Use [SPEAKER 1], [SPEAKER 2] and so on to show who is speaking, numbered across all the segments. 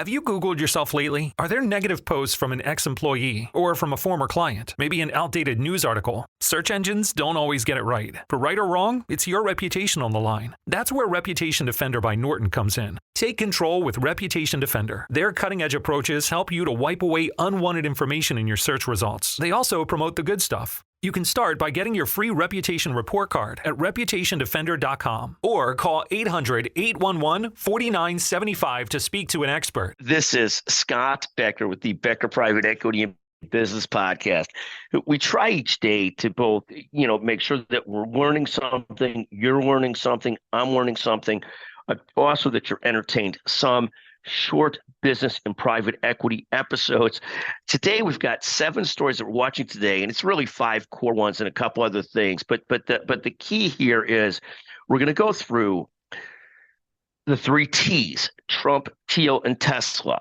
[SPEAKER 1] Have you Googled yourself lately? Are there negative posts from an ex-employee or from a former client? Maybe an outdated news article? Search engines don't always get it right. But right or wrong, it's your reputation on the line. That's where Reputation Defender by Norton comes in. Take control with Reputation Defender. Their cutting-edge approaches help you to wipe away unwanted information in your search results. They also promote the good stuff. You can start by getting your free reputation report card at reputationdefender.com or call 800-811-4975 to speak to an expert.
[SPEAKER 2] This is Scott Becker with the Becker Private Equity and Business Podcast. We try each day to both, make sure that we're learning something, you're learning something, I'm learning something, also that you're entertained. Some short business and private equity episodes. Today, we've got 7 stories that we're watching today, and it's really 5 core ones and a couple other things. But the key here is we're going to go through the 3 T's: Trump, Thiel, and Tesla.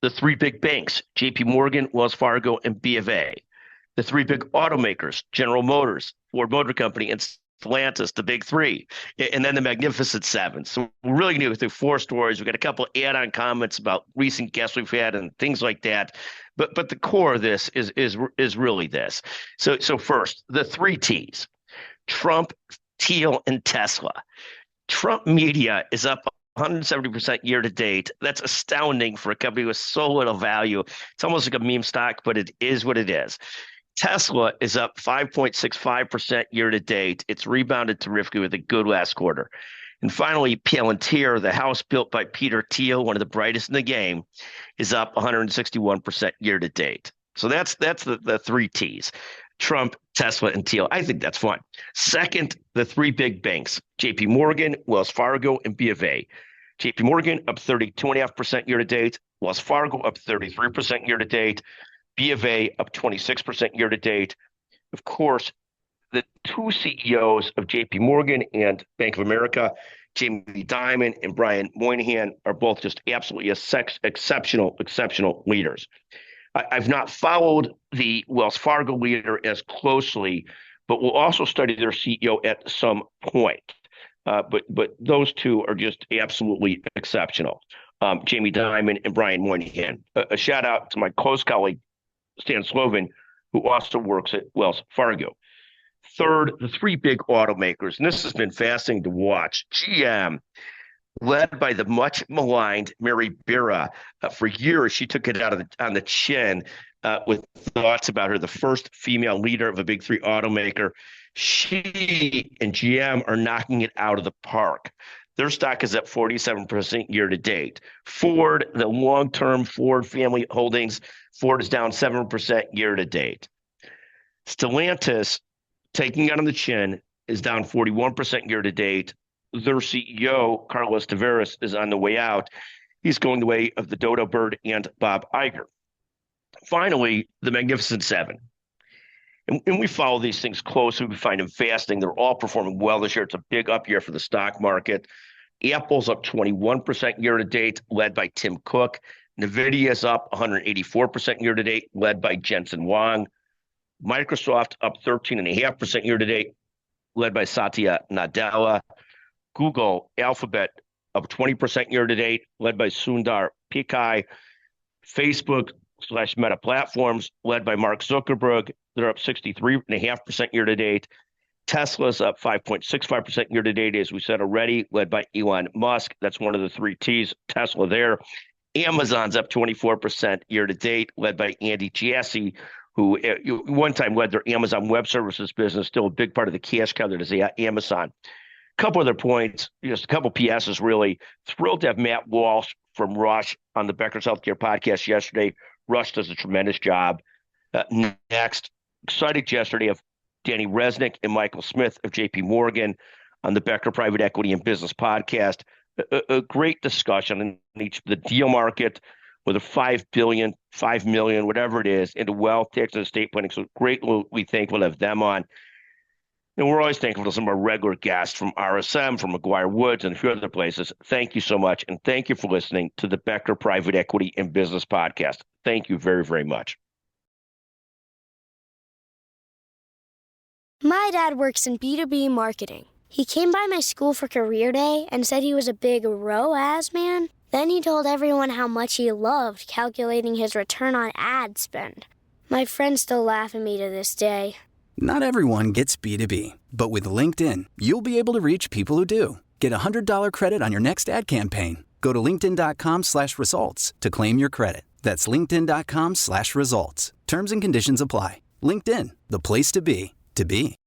[SPEAKER 2] The 3 big banks: JP Morgan, Wells Fargo, and B of A. The 3 big automakers: General Motors, Ford Motor Company, and Stellantis, the big 3, and then the Magnificent 7. So we're really going to go through 4 stories. We've got a couple add-on comments about recent guests we've had and things like that. But the core of this is really this. So first, the 3 T's: Trump, Thiel, and Tesla. Trump media is up 170% year to date. That's astounding for a company with so little value. It's almost like a meme stock, but it is what it is. Tesla is up 5.65% year to date. It's rebounded terrifically with a good last quarter. And finally, Palantir, the house built by Peter Thiel, one of the brightest in the game, is up 161% year to date. So that's the 3 T's: Trump, Tesla, and Thiel. I think that's fun. Second, the 3 big banks: JP Morgan, Wells Fargo, and B of A. JP Morgan up 32.5% year to date. Wells Fargo up 33% year to date. B of A up 26% year to date. Of course, the 2 CEOs of JP Morgan and Bank of America, Jamie Dimon and Brian Moynihan, are both just absolutely exceptional leaders. I've not followed the Wells Fargo leader as closely, but we'll also study their CEO at some point. But those 2 are just absolutely exceptional. Jamie Dimon and Brian Moynihan. A shout out to my close colleague, Stan Slovin, who also works at Wells Fargo. Third, the 3 big automakers, and this has been fascinating to watch. GM, led by the much maligned Mary Barra. For years, she took it out on the chin with thoughts about her, the first female leader of a big 3 automaker. She and GM are knocking it out of the park. Their stock is up 47% year to date. Ford, the long-term Ford family holdings, Ford is down 7% year to date. Stellantis, taking it on the chin, is down 41% year to date. Their CEO, Carlos Tavares, is on the way out. He's going the way of the dodo bird and Bob Iger. Finally, the Magnificent 7. And we follow these things closely. We find them fascinating. They're all performing well this year. It's a big up year for the stock market. Apple's up 21% year to date, led by Tim Cook. NVIDIA's up 184% year to date, led by Jensen Huang. Microsoft up 13.5% year to date, led by Satya Nadella. Google, Alphabet up 20% year to date, led by Sundar Pichai. Facebook / Meta Platforms, led by Mark Zuckerberg. They're up 63.5% year to date. Tesla's up 5.65% year to date, as we said already, led by Elon Musk. That's one of the 3 T's, Tesla there. Amazon's up 24% year to date, led by Andy Jassy, who one time led their Amazon Web Services business, still a big part of the cash cow that is Amazon. A couple other points, just a couple PSs really. Thrilled to have Matt Walsh from Rush on the Becker's Healthcare podcast yesterday. Rush does a tremendous job. Next, excited yesterday of Danny Resnick and Michael Smith of JP Morgan on the Becker Private Equity and Business Podcast. A great discussion on the deal market with a $5 billion, $5 million, whatever it is, into wealth, tax, and estate planning. So great, we thankful to have them on. And we're always thankful to some of our regular guests from RSM, from McGuire Woods, and a few other places. Thank you so much. And thank you for listening to the Becker Private Equity and Business Podcast. Thank you very, very much.
[SPEAKER 3] My dad works in B2B marketing. He came by my school for career day and said he was a big ROAS man. Then he told everyone how much he loved calculating his return on ad spend. My friends still laugh at me to this day.
[SPEAKER 4] Not everyone gets B2B, but with LinkedIn, you'll be able to reach people who do. Get a $100 credit on your next ad campaign. Go to linkedin.com/results to claim your credit. That's linkedin.com/results. Terms and conditions apply. LinkedIn, the place to be, to be.